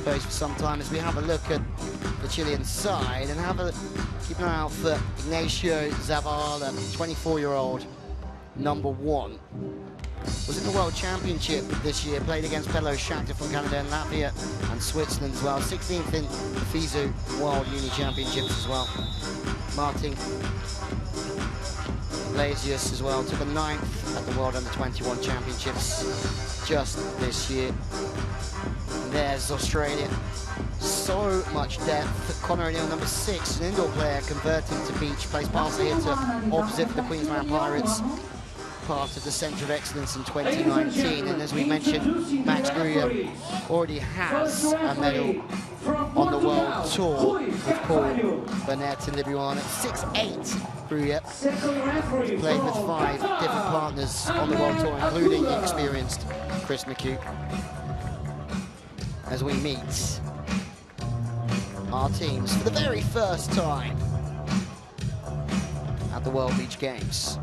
exposed for some time as we have a look at the Chilean side and keep an eye out for Ignacio ZAVALA, 24-year-old, #1. Was in the World Championship this year, played against fellow Shakhtar from Canada and Latvia and Switzerland as well. 16th in the FISU World Uni Championships as well. Martin IGLESIAS as well took a 9th at the World Under-21 Championships just this year. And there's Australia. So much depth. Connor O'Neill, #6, an indoor player converting to beach, plays pass hitter opposite the Queensland Pirates. Part of the Centre of Excellence in 2019, and as we mentioned, Max Gruyer already has a medal on the World Tour with Paul Burnett and Libuana. 6'8", Gruyer. He's played with 5 different partners on the World Tour, including the experienced Chris McHugh. As we meet our teams for the very first time at the World Beach Games.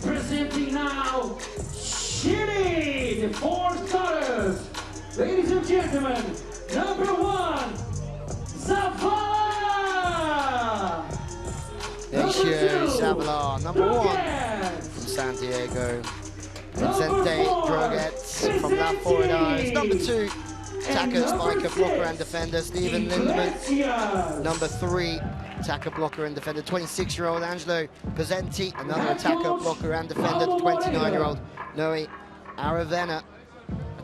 Presenting now, Chile, the 4 starters. Ladies and gentlemen, #1, ZAVALA. Ignacio ZAVALA, #1 from San Diego. Vicente DROGUETT from La Florida is #2. Attacker, spiker, blocker and defender. Stephan LINDEMANN, #3. Attacker, blocker and defender. 26-year-old Angelo PESENTI, another attacker, blocker and defender. 29-year-old Noe ARAVENA,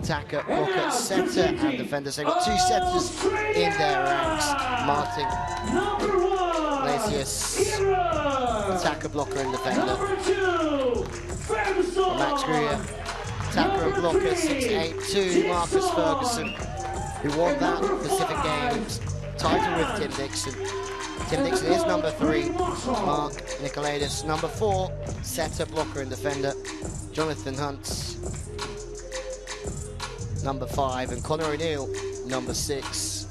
attacker, blocker, setter and defender. So we've got 2 setters in their ranks. Martin IGLESIAS, attacker, blocker and defender. Max Gruyer, attacker and blocker, 6'8". Marcus Ferguson, who won that Pacific Games title with Tim Dickson. Tim Dickson is #3. Mark NICOLAIDIS, #4. Setter, blocker and defender. Jonathan Hunt, #5. And Connor O'Neill, #6.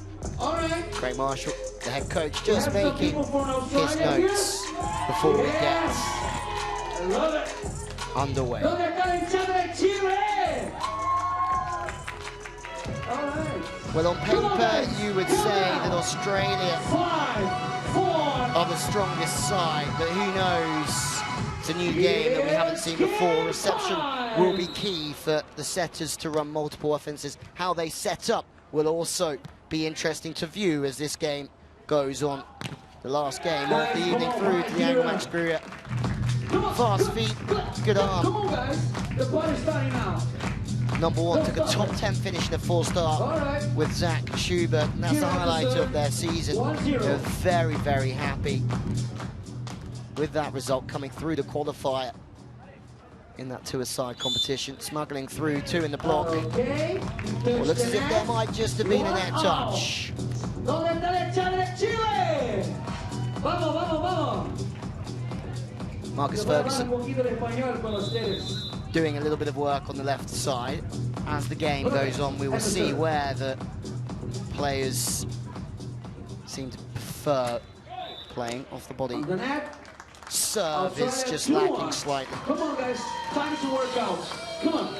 Craig Marshall, the head coach, just making his notes before we get underway. Well, on paper, you would say that Australia are the strongest side, but who knows? It's a new game that we haven't seen before. Reception will be key for the setters to run multiple offenses. How they set up will also be interesting to view as this game goes on. The last game of the evening through to the angle. Max Gruyer. Fast feet, good arm. Come on, guys. The party's starting now. #1 took a top 10 finish in a 4-star with Zach Schubert, and that's the highlight of their season. They're very, very happy with that result coming through the qualifier in that 2-a-side competition. Smuggling through 2 in the block. Well, looks as if there might just have been a net touch. Marcus Ferguson doing a little bit of work on the left side. As the game goes on, we will see where the players seem to prefer playing off the body. Serve is just lacking slightly. Come on, guys, time to work out. Come on.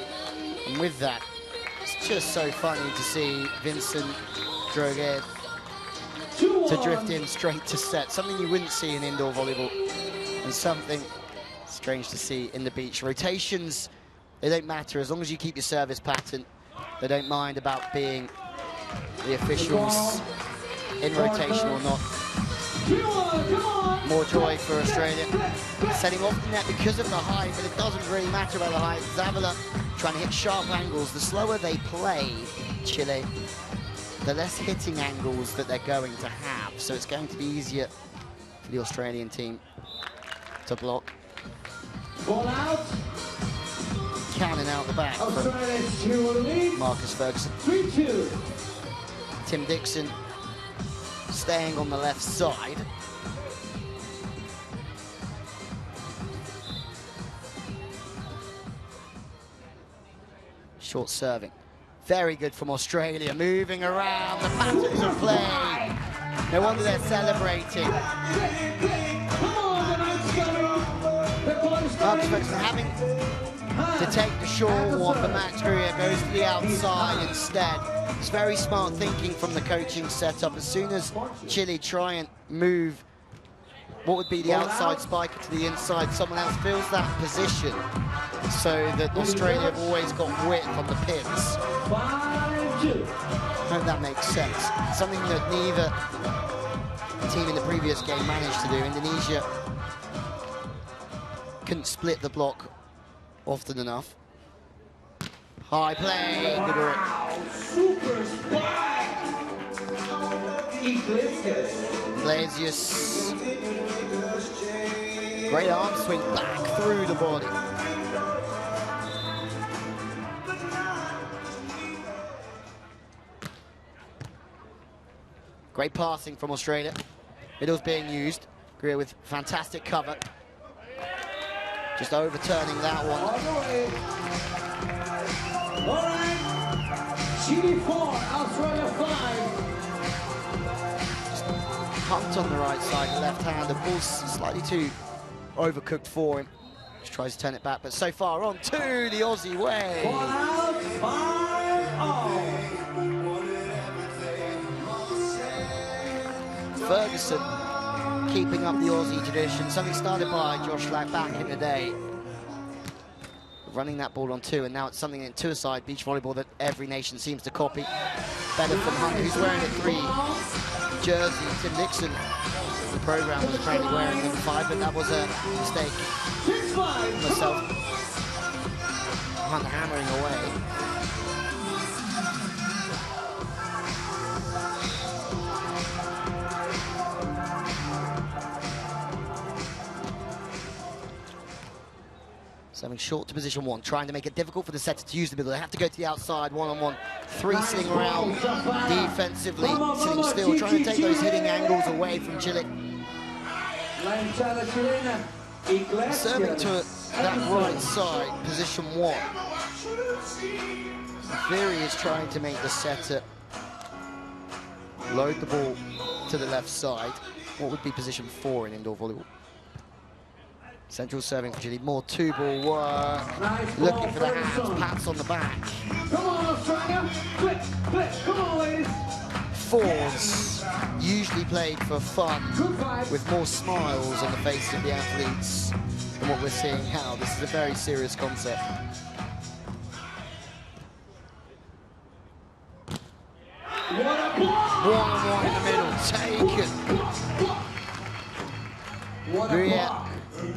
And with that, it's just so funny to see Vincent Droguett to drift in straight to set. Something you wouldn't see in indoor volleyball, and something strange to see in the beach. Rotations, they don't matter as long as you keep your service pattern. They don't mind about being the officials in rotation or not. More joy for Australia. Setting off the net because of the height, but it doesn't really matter about the height. ZAVALA trying to hit sharp angles. The slower they play, Chile, the less hitting angles that they're going to have. So it's going to be easier for the Australian team to block. Ball out. Cannon out the back from Marcus Ferguson. 3-2. Tim Dickson staying on the left side. Short serving. Very good from Australia, moving around the patterns of play. No wonder they're celebrating. Having to take the short one, but Max Greer goes to the outside instead. It's very smart thinking from the coaching setup. As soon as Chile try and move what would be the outside spiker to the inside, someone else fills that position, so that Australia have always got width on the pins. I hope that makes sense. Something that neither team in the previous game managed to do. Indonesia couldn't split the block often enough. High play, good work. Super spike! Iglesias. Great arm swing back through the body. Great passing from Australia. Middle's being used. Greer with fantastic cover. Just overturning that one. All right. Chile 4, Australia 5. Pumped on the right side, the left hand. The ball's slightly too overcooked for him. Just tries to turn it back, but so far on to the Aussie way. Ball out, 5-0. Ferguson keeping up the Aussie tradition, something started by Josh Lack back in the day. Running that ball on two, and now it's something in two-a-side beach volleyball that every nation seems to copy. Better from Hunt, who's wearing a 3 jersey. Tim Dixon, the program, was apparently wearing number 5, but that was a mistake. Myself, Hunt hammering away. Serving short to position 1, trying to make it difficult for the setter to use the middle. They have to go to the outside, one-on-one. 3 sitting around defensively, sitting still, trying to take those hitting angles away from Chile. Serving to that right side, position 1. Theory is trying to make the setter load the ball to the left side. What would be position 4 in indoor volleyball? Central serving for Chile, more 2-ball work. Nice. Looking for the hands, pats on the back. Come on, Australia, quick, come on, ladies. 4s, usually played for fun, with more smiles on the face of the athletes than what we're seeing now. This is a very serious concept. What a ball! 1-on-1 in the middle, taken. What a ball!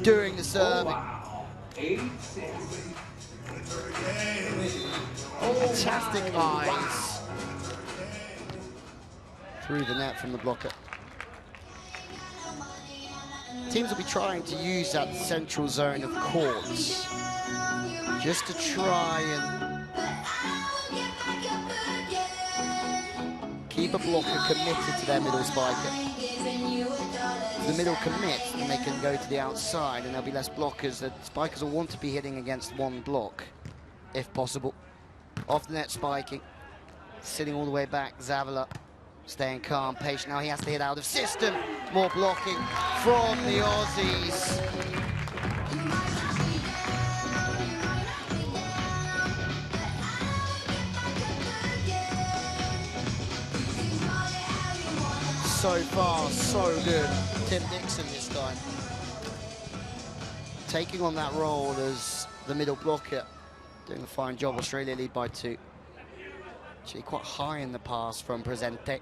Doing the serving. Oh, wow. 8-6. Fantastic eyes. Through the net from the blocker. Teams will be trying to use that central zone of courts just to try and keep a blocker committed to their middle spiker. If the middle commits, then they can go to the outside and there'll be less blockers. The spikers will want to be hitting against one block, if possible. Off the net spiking, sitting all the way back, Zavala staying calm, patient. Now he has to hit out of system. More blocking from the Aussies. So far, so good. Tim Dixon this time. Taking on that role as the middle blocker. Doing a fine job. Australia lead by 2. Actually quite high in the pass from Presente.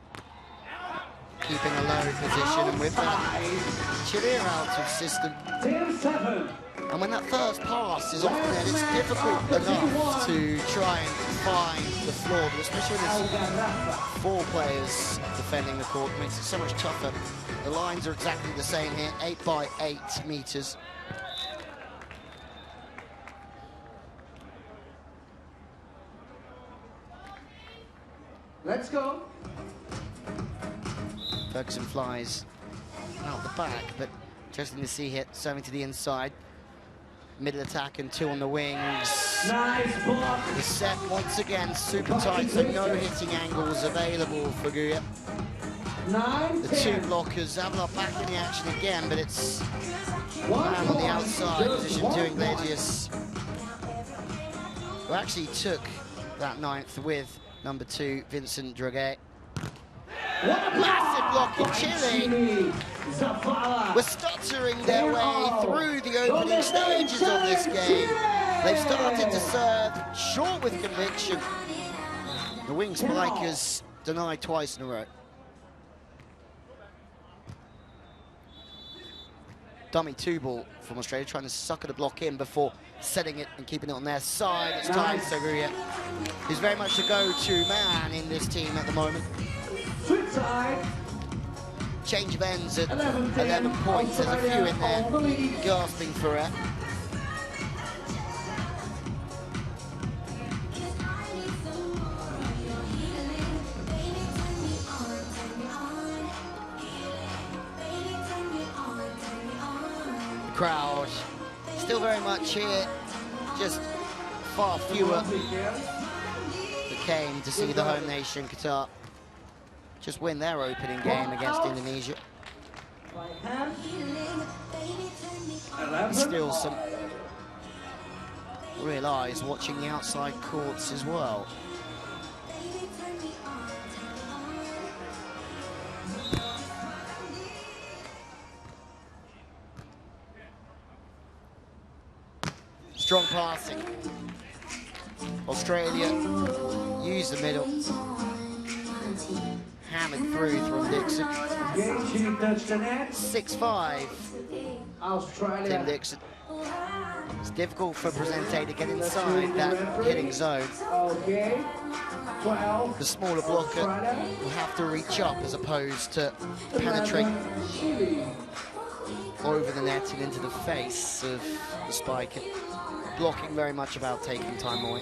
Keeping a low position, and with that, Chile are out of system. And when that first pass is off the net, it's difficult enough to try and find the floor, but especially when there's 4 players defending the court, it makes it so much tougher. The lines are exactly the same here, 8 by 8 meters. Let's go. Ferguson flies out the back, but interesting to see hit serving to the inside. middle attack and 2 on the wings. Nice block. The set once again super tight, so no hitting angles available for GUEHRER. 9, The 2 blockers, ZAVALA back in the action again, but it's man on the outside position to IGLESIAS, who actually took that 9th with number 2, Vincent DROGUETT. Massive block in Chile. We're stuttering their way through the opening stages of this game. They've started to serve short with conviction. The wing spikers denied twice in a row. Dummy 2 ball from Australia, trying to sucker the block in before setting it and keeping it on their side. It's time for GUEHRER, who's very much the go-to man in this team at the moment. Change of ends at 11 points. There's a few in there gasping for it. Crowd still very much here, just far fewer that came to see the home nation Qatar just win their opening game against Indonesia. Still some real eyes watching the outside courts as well. Strong passing. Australia use the middle. Hammered through from DICKSON. 6-5. Tim DICKSON. It's difficult for PESENTI to get inside that hitting zone. The smaller blocker will have to reach up as opposed to penetrate over the net and into the face of the spiker. Blocking very much about taking time away.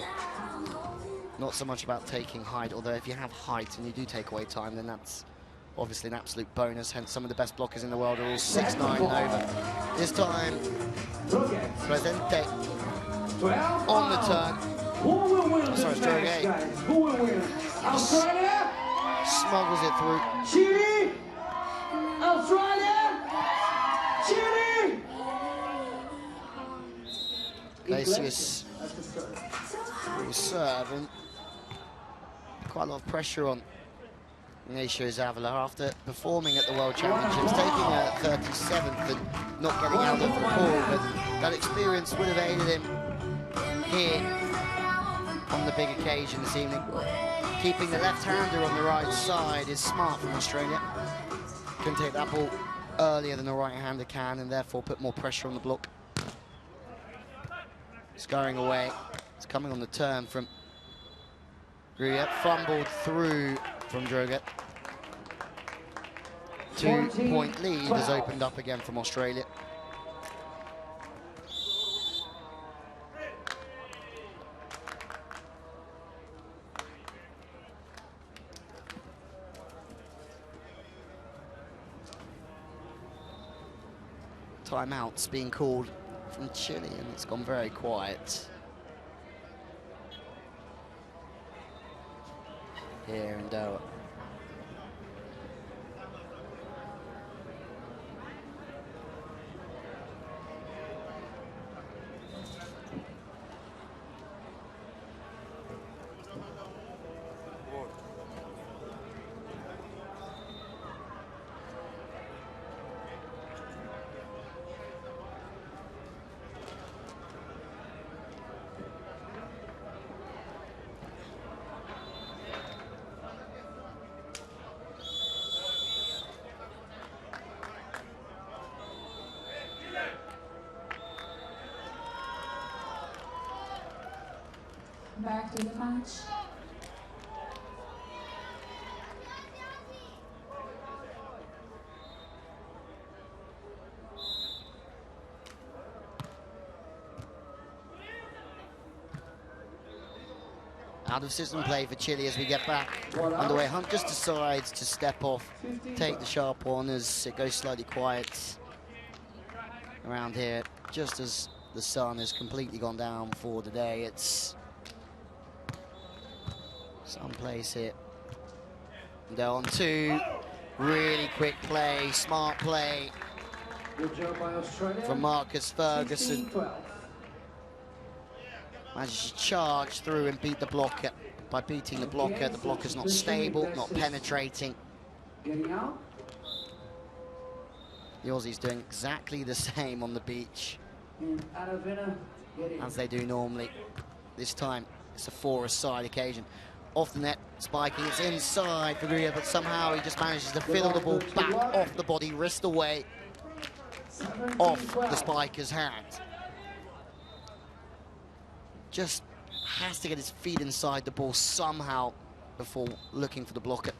Not so much about taking height, although if you have height and you do take away time, then that's obviously an absolute bonus. Hence, some of the best blockers in the world are all 6'9" and over. This time, PESENTI on the turn. Sorry, DROGUETT. Smuggles it through. Chile! Australia! Chile! IGLESIAS will serve, and quite a lot of pressure on Ignacio ZAVALA after performing at the World Championships, taking a 37th and not getting out of the pool, but that experience would have aided him here on the big occasion this evening. Keeping the left-hander on the right side is smart from Australia. Can take that ball earlier than the right-hander can, and therefore put more pressure on the block. It's going away. It's coming on the turn from GUEHRER. Fumbled through from DROGUETT. 2-point lead has opened up again from Australia. Timeouts being called from Chile, and it's gone very quiet here in Doha. Back to the match. Out of system play for Chile as we get back underway. Hunt just decides to step off, take the sharp one as it goes slightly quiet around here, just as the sun has completely gone down for the day. It's someplace here. They're on two. Really quick play, smart play from Marcus Ferguson. Manages to charge through and beat the blocker. By beating the blocker's not stable, not penetrating. The Aussies doing exactly the same on the beach as they do normally. This time, it's a four-a-side occasion. Off the net, spiking, it's inside for Guehrerer, but somehow he just manages to fiddle the ball back off the body, wrist away, off the spiker's hand. Just has to get his feet inside the ball somehow before looking for the blocker.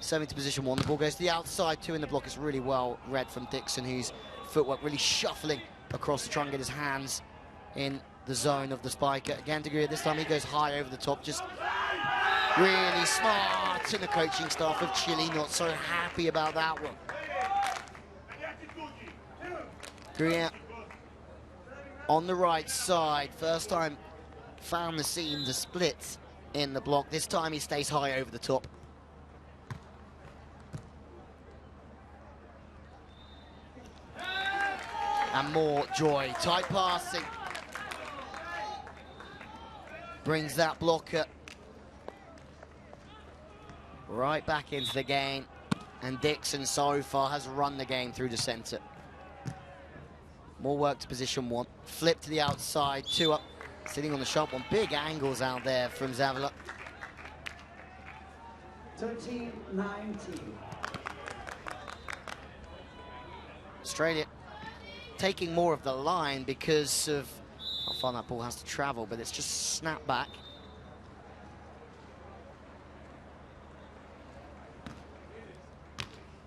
Serving to position one, the ball goes to the outside, two in the block. It's really well read from DICKSON, whose footwork really shuffling across to try and get his hands in the zone of the spiker. Again to Guehrerer, this time he goes high over the top, just really smart, and the coaching staff of Chile not so happy about that one. Guehrerer on the right side, first time found the seam, the split in the block. This time he stays high over the top. And more joy, tight passing. Brings that blocker right back into the game. And DICKSON so far has run the game through the center. More work to position one. Flip to the outside, two up. Sitting on the shot one. Big angles out there from ZAVALA. 13-19. Australia taking more of the line because of how far that ball has to travel, but it's just snapped back.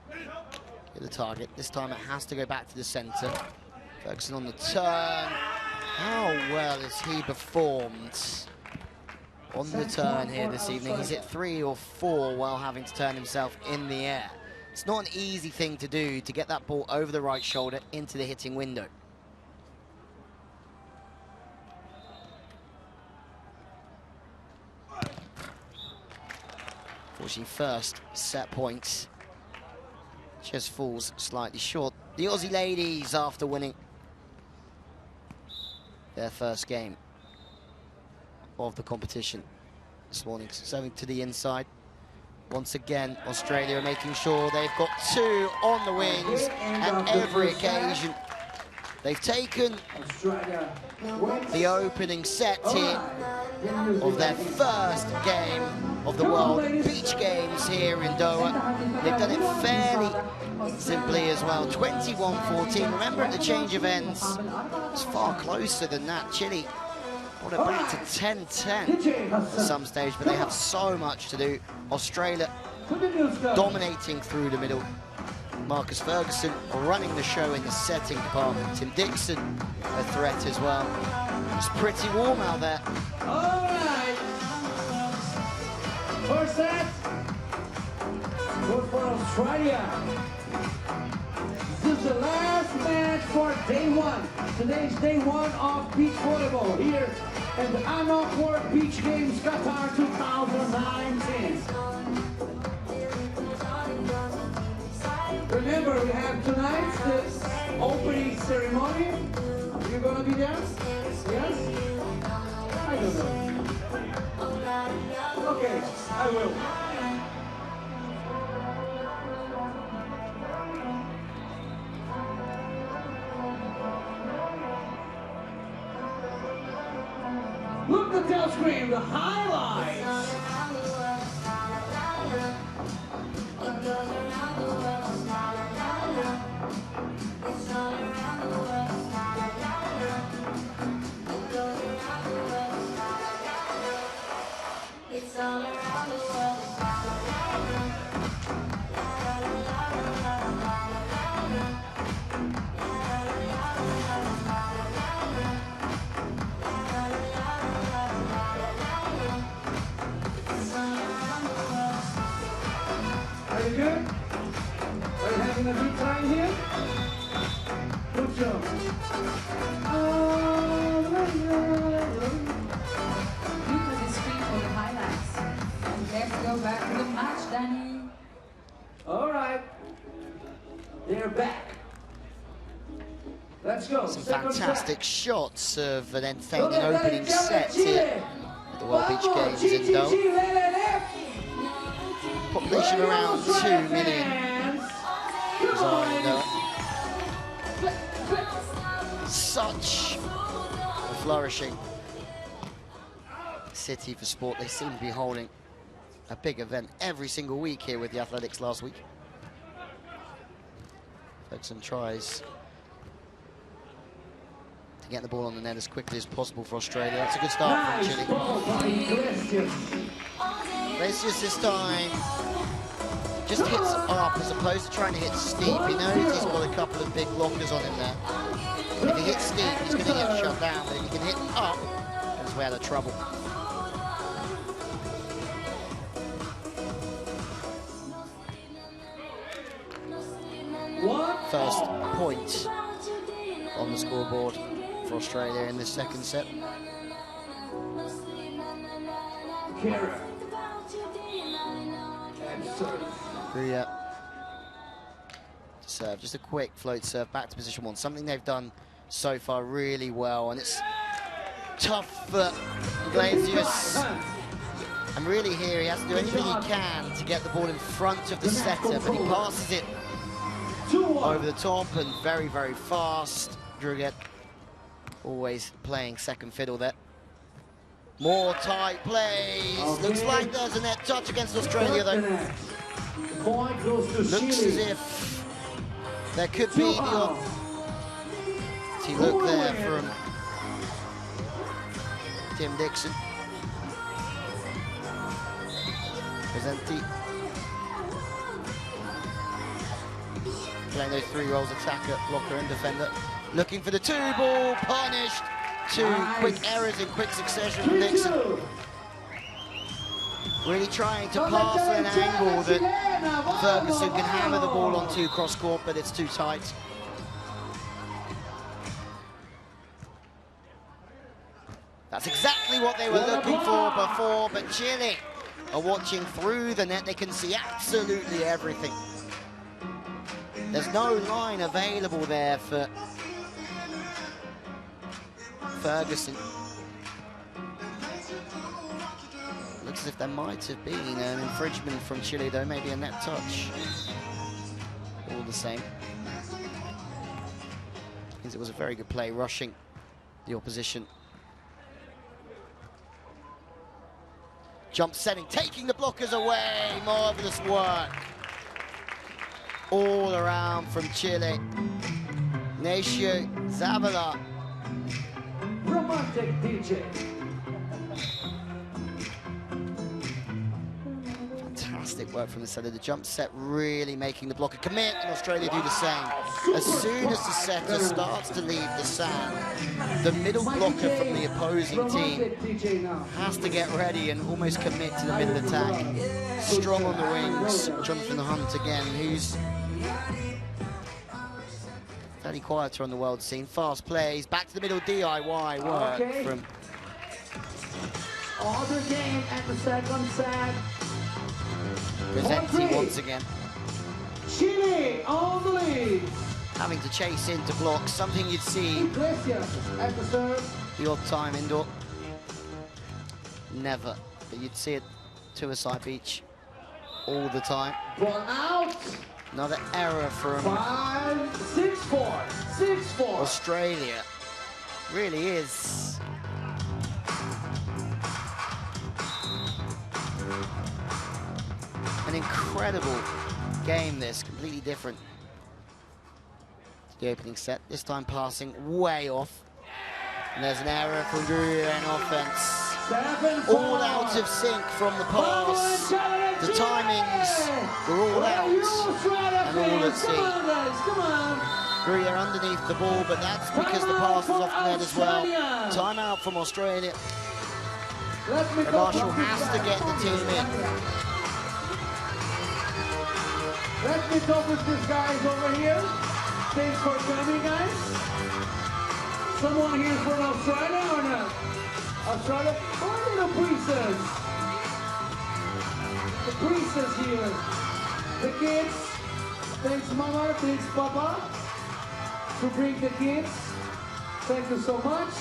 Hit the target. This time it has to go back to the center. Ferguson on the turn. How well has he performed on the turn here this evening? He's hit 3 or 4 while having to turn himself in the air. It's not an easy thing to do, to get that ball over the right shoulder into the hitting window. Fortunately, first set points just falls slightly short. The Aussie ladies, after winning their first game of the competition this morning, serving to the inside. Once again, Australia are making sure they've got 2 on the wings at every occasion. They've taken the opening set here of their first game of the World Beach Games here in Doha. They've done it fairly simply as well, 21-14. Remember, at the change of ends, it's far closer than that. Chile brought it back to 10-10 at some stage, but they have so much to do. Australia dominating through the middle. Marcus Ferguson running the show in the setting department. Tim DICKSON a threat as well. It's pretty warm out there. All right. First set. Good for Australia. This is the last match for day 1. Today's day 1 of beach volleyball here at the ANOC World Beach Games Qatar 2019. Remember, we have tonight's the opening ceremony. You're gonna be there? Yes? I don't know. Okay, I will. Look at the tail screen, the highlights. Are you good? Are you having a good time here? Put Angelo. Due to the screen for the highlights. And let's go back to the match, Danny. All right. They're back. Let's go. Some Second fantastic set. shots of an entertaining Go ahead, opening Chile, set Chile. here at the World Beach Vamos, Games in Doha. Chile. Population around 2 million. Come on. Such a flourishing city for sport. They seem to be holding a big event every single week here with the athletics last week. Ferguson tries to get the ball on the net as quickly as possible for Australia. That's a good start from Chile. Ball by Iglesia. Iglesias this time just hits up as opposed to trying to hit steep. He knows he's got a couple of big blockers on him there. And if he hits steep, he's going to get shut down. But if he can hit up, that's where the trouble. First point on the scoreboard for Australia in this second set. GUEHRER. And serve. GUEHRER to serve, just a quick float serve back to position one. Something they've done so far really well, and it's tough for Iglesias. And really here he has to do anything he can to get the ball in front of the setter, but he passes it over the top and very, very fast. DROGUETT always playing second fiddle there. More tight plays. Okay. Looks like there's a net touch against Australia though. Point goes to Looks Chile. as if there could be the odd look there from Tim Dixon. PESENTI playing those three roles: attacker, blocker and defender. Looking for the two ball, punished. Two quick errors in quick succession from Dixon. Really trying to pass an angle that Ferguson can hammer the ball onto cross court, but it's too tight. That's exactly what they were looking for before, but Chile are watching through the net. They can see absolutely everything. There's no line available there for Ferguson. Looks as if there might have been an infringement from Chile though, maybe a net touch. All the same. Because it was a very good play, rushing the opposition. Jump setting, taking the blockers away, marvelous work. All around from Chile. Ignacio, ZAVALA. Romantic DJ. Fantastic work from the setter. The jump set really making the blocker commit, and Australia do the same. As soon as the setter starts to leave the sand, the middle blocker from the opposing team has to get ready and almost commit to the middle attack. Strong on the wings, Jonathan Hunt again, who's fairly quieter on the world scene. Fast plays, back to the middle, DIY work from Other game at the second set. PESENTI once again. Chile on the lead. Having to chase into blocks, something you'd see Iglesias at the serve. the odd time indoor. Never, but you'd see it to a side beach all the time. Ball out. Another error from 5-6-4. 6-4. Australia. Really is an incredible game, this. Completely different to the opening set. This time passing way off. And there's an error from GUEHRER in offense. All out of sync from the pass. The timings were all out and all at sea. GUEHRER underneath the ball, but that's because the pass was off the net as well. Timeout from Australia. And Marshall has to get the team in. Let me talk with these guys over here. Thanks for coming, guys. Someone here from Australia or not? Australia? Oh, little princess. The princess here. The kids. Thanks, Mama. Thanks, Papa. To bring the kids. Thank you so much.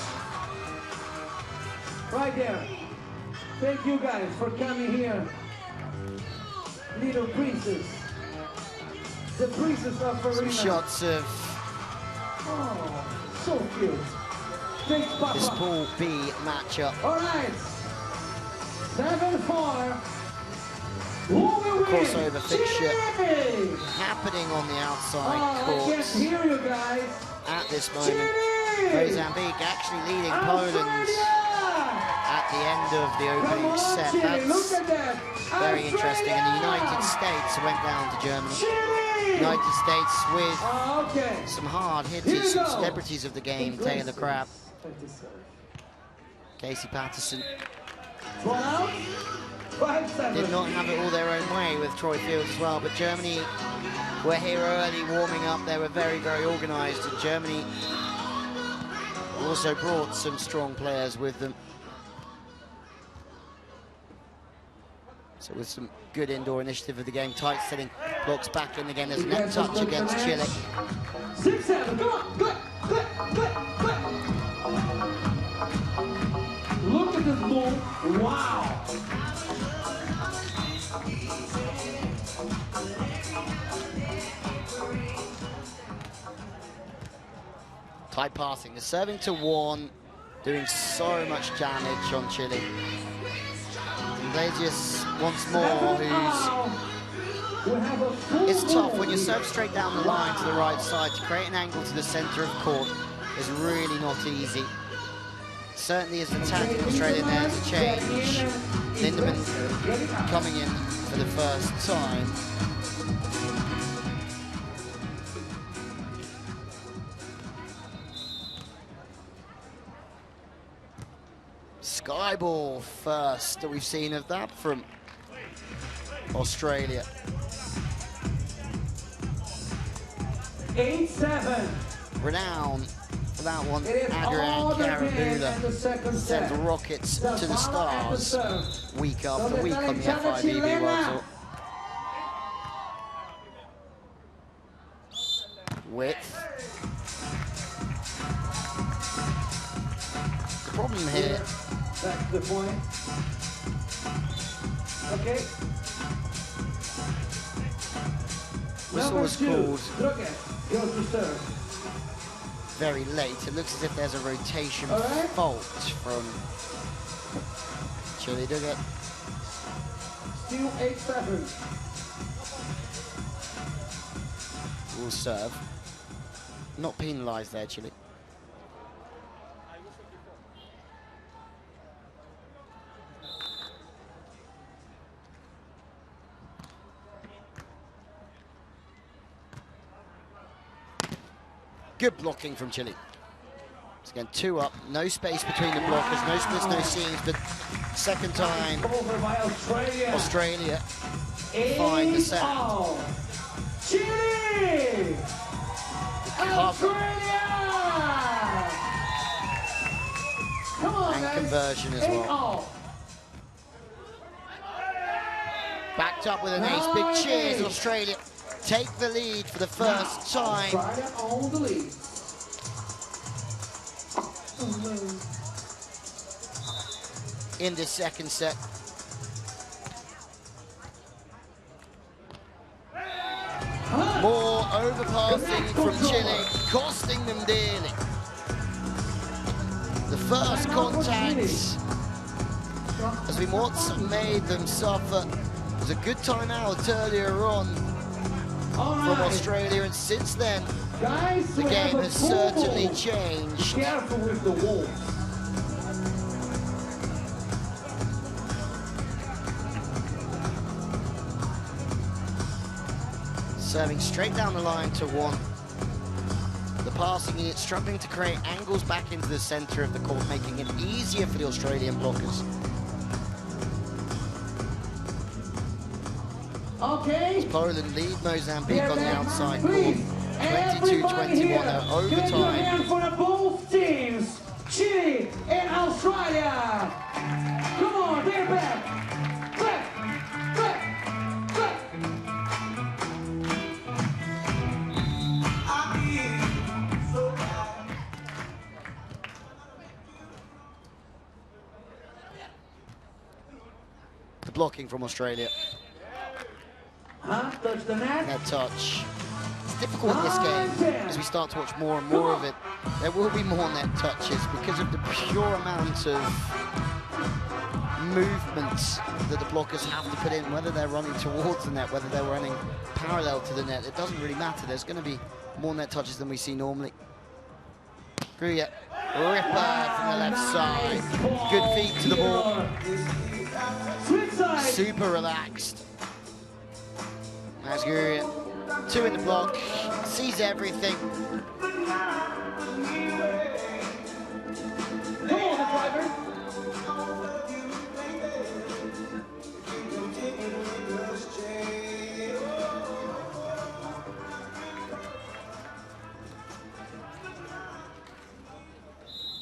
Right there. Thank you guys for coming here. Little princess. The princess of Some FERGUSON. shots of Oh, so cute. Thanks, Papa. this Pool B matchup. All right. 7-4. Who will win? Crossover fixture Chile! happening on the outside Oh, I can't court hear you guys. at this moment. Chile! Mozambique actually leading Poland Australia! at the end of the Come opening on, set. Chile, look That's at that. very interesting. And the United Australia! States went down to Germany. Chile! United States with Oh, okay. some hard Here hitters, we some go. celebrities of the game, taking the crap. 57. Casey Patterson 12, 5-7. did not have it all their own way with Troy Fields as well, but Germany were here early, warming up. They were very, very organised, and Germany also brought some strong players with them. So with some good indoor initiative of the game, tight setting blocks back in again. There's a net touch against Chile. 6-7, come on, good. Look at this move, wow. Tight passing, the serving to one, doing so much damage on Chile. Iglesias once more, it's tough when you serve straight down the line to the right side. To create an angle to the centre of court is really not easy. Certainly as the tactic Australian there's a change. Lindemann coming in for the first time. Skyball first that we've seen of that from Australia. 8-7. Renown for that one. It is all Al-Gharafa sends rockets to the stars week after week on the FIVB World Tour. Width. The problem here. That's the point. Okay. Whistle was called DROGUETT goes to serve. very late. It looks as if there's a rotation fault from Chile. DROGUETT. Still 8-7. Will serve. Not penalised there, Chile. Good blocking from Chile. It's again 2 up, no space between the blockers, no splits, no seams, but second time Over by Australia find the sound. Chile! Australia! Come on, And guys. conversion as well. Backed up with an ace. Big cheers, Australia. Take the lead for the first time. Australia on the lead. In this second set. More overpassing from Chile, costing them dearly. The first contacts, as we Watson made them suffer. It was a good time out earlier on from Australia, and since then, Guys, the game has certainly changed. Be careful with the wall. Serving straight down the line to one. The passing unit struggling to create angles back into the centre of the court, making it easier for the Australian blockers. Okay. Poland lead Mozambique on the outside Please, court. Everybody here, 22-21, give overtime. your hand for the both teams, Chile and Australia. Come on, they're back. Back, back, back. The blocking from Australia. Touch the net. Net touch. It's difficult in this game as we start to watch more and more of it. There will be more net touches because of the pure amount of movements that the blockers have to put in, whether they're running towards the net, whether they're running parallel to the net. It doesn't really matter. There's going to be more net touches than we see normally. Gruya, ripper from the left side. Good feet to the ball. Super relaxed. That's Gruya. 2 in the block. Sees everything. Come on, the driver.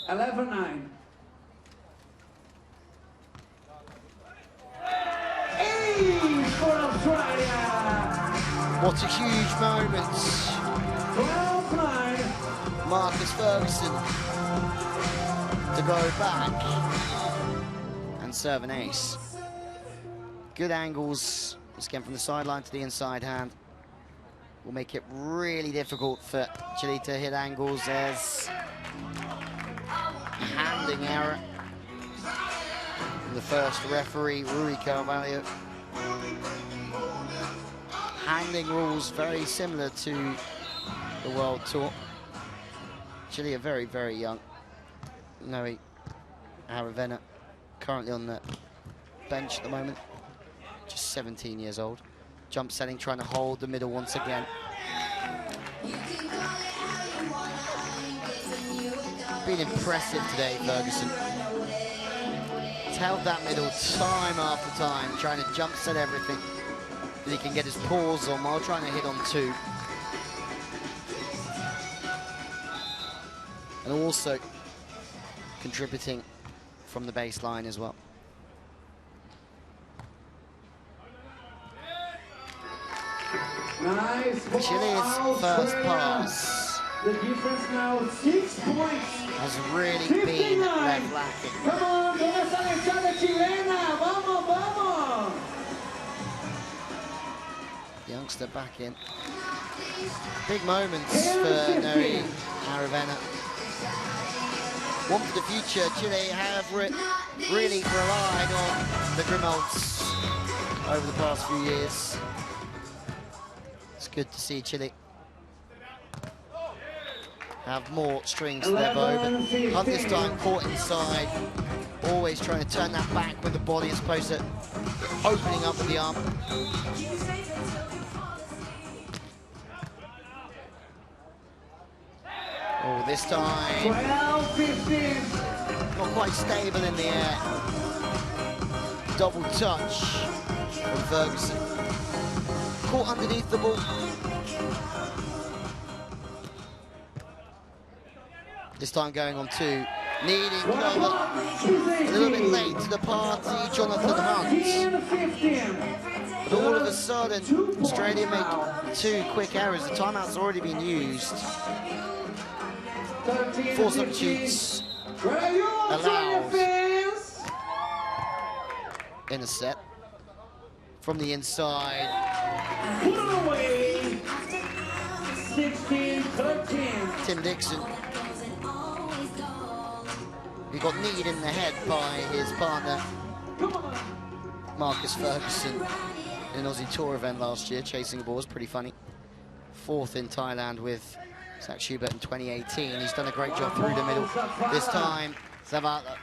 (11-9). Ace for Australia. What a huge moment. 12-9. Marcus Ferguson to go back and serve an ace. Good angles, this again from the sideline to the inside hand. Will make it really difficult for Chile to hit angles. There's a handing error from the first referee, Rui Carvalho. Handing rules very similar to the World Tour. Chile are very, very young. Noe ARAVENA, currently on the bench at the moment, just 17 years old. Jump setting, trying to hold the middle once again. Been impressive today, Ferguson. He's held that middle time after time, trying to jump set everything that he can get his paws on while trying to hit on 2. And also contributing from the baseline as well. Nice. Chile's first pass The difference now 6 points. has really been left lacking. Come on, ¿dónde está la echada chilena? Vamos, vamos. Youngster back in. Big moments for Noe ARAVENA. One for the future. Chile have really relied on the Grimolds over the past few years. It's good to see Chile have more strings to their bow, but Hunt this time caught inside, always trying to turn that back with the body as opposed to opening up with the arm. Oh, this time 12-15. not quite stable in the air. Double touch from Ferguson. Caught underneath the ball. This time going on 2. Needing cover. A little bit late to the party, Jonathan Hunt. But all of a sudden, Australia make 2 quick errors. The timeout's already been used. 4 substitutes allowed in a set. From the inside. Put it away. 16-13. Tim Dixon. He got kneed in the head by his partner, Marcus Ferguson, in an Aussie Tour event last year, chasing a ball. It was pretty funny. 4th in Thailand with Zach Schubert in 2018. He's done a great job through the middle. This time, Zavala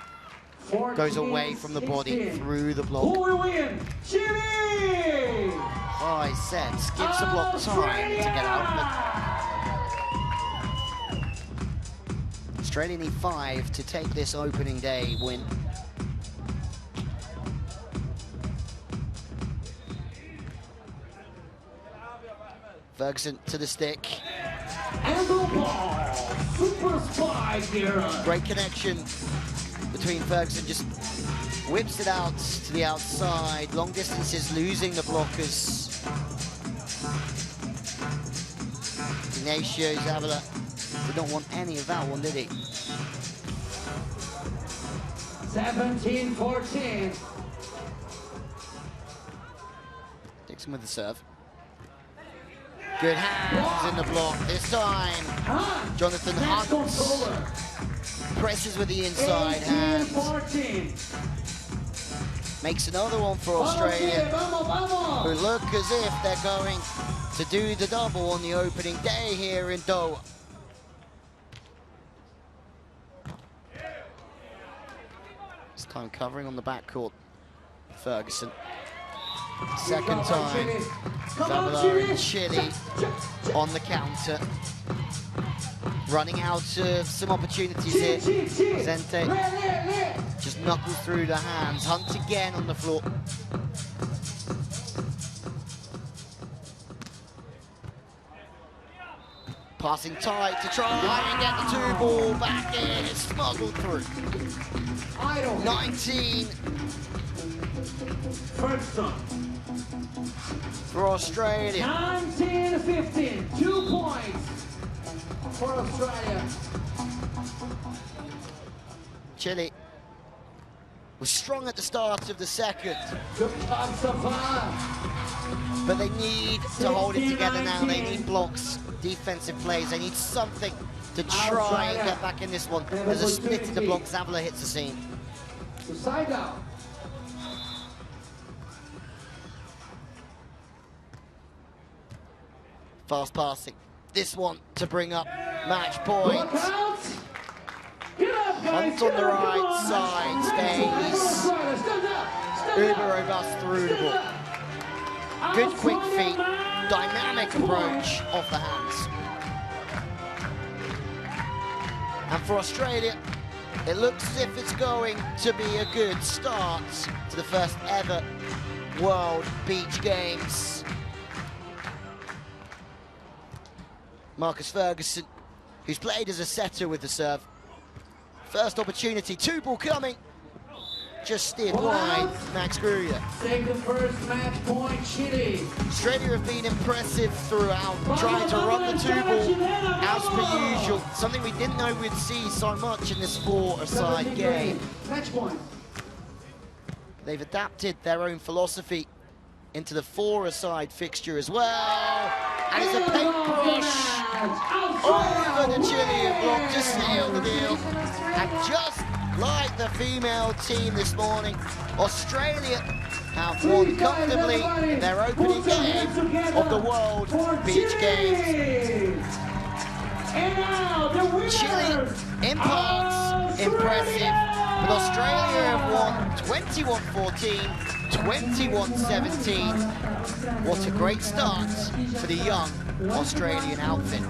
goes away from the body through the block. Who will win? Chile! High sets, gives the block time to get out. But Australia need 5 to take this opening day win. Ferguson to the stick. And the ball. Super spike here. Great connection between Ferguson, just whips it out to the outside. Long distances, losing the blockers. Ignacio, ZAVALA did not want any of that one, did he? 17-14. DICKSON with the serve. Good hands in the block this time. Jonathan Hunt presses with the inside hand. 14. Makes another one for Australia, who look as if they're going to do the double on the opening day here in Doha. This time covering on the backcourt, Ferguson. Second time, ZAVALA and Chile on the counter. Running out of some opportunities here. Vicente just knuckles through the hands. Hunt again on the floor. Passing tight to try and get the two ball back in. It's smuggled through. 19 Ferguson. for Australia. 19-15. 2 points for Australia. Chile was strong at the start of the second, but they need to hold it together now. They need blocks, defensive plays. They need something to try and get back in this one. There's a split in the block. ZAVALA hits the seam. Side out. Fast passing. This one to bring up match point. Hunt on the right side stays uber robust through the ball. Good quick feet, dynamic approach off the hands. And for Australia, it looks as if it's going to be a good start to the first ever World Beach Games. Marcus Ferguson, who's played as a setter with the serve. First opportunity, two ball coming. Just steered wide, Max Gruyer. Take the first match point, Chile. Australia have been impressive throughout, trying to run the two ball as per usual. Something we didn't know we'd see so much in this four-a-side game. Match point. They've adapted their own philosophy into the four-a-side fixture as well. And it's a paintbrush over the Chilean block to seal the deal. And just like the female team this morning, Australia have won comfortably in their opening game of the World Beach Games. Chile in parts impressive, but Australia have won 21-14, 21-17. What a great start for the young Australian outfit.